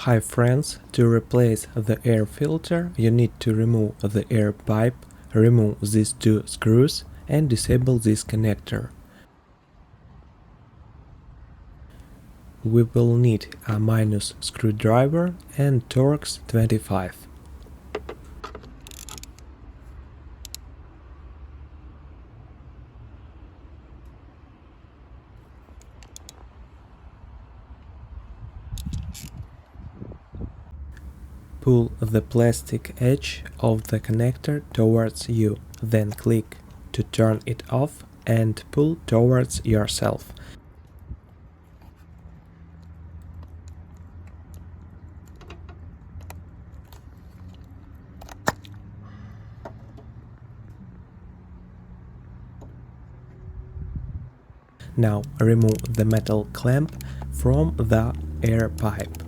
Hi friends, to replace the air filter you need to remove the air pipe, remove these two screws and disable this connector. We will need a minus screwdriver and Torx 25. Pull the plastic edge of the connector towards you, then click to turn it off and pull towards yourself. Now remove the metal clamp from the air pipe.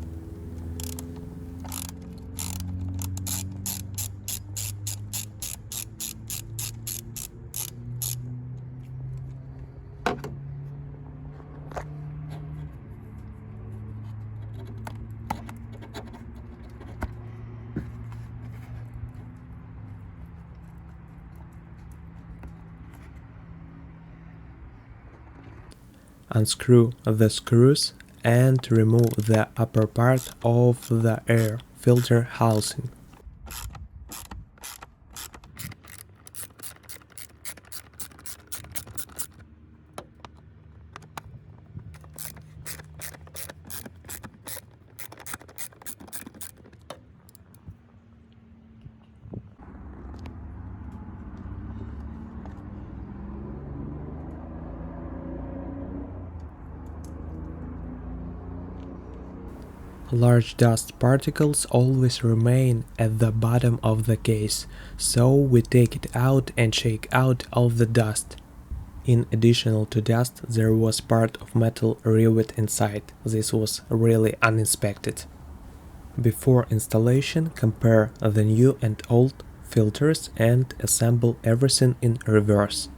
Unscrew the screws and remove the upper part of the air filter housing. Large dust particles always remain at the bottom of the case, so we take it out and shake out all the dust. In addition to dust, there was part of metal rivet inside. This was really unexpected. Before installation, compare the new and old filters and assemble everything in reverse.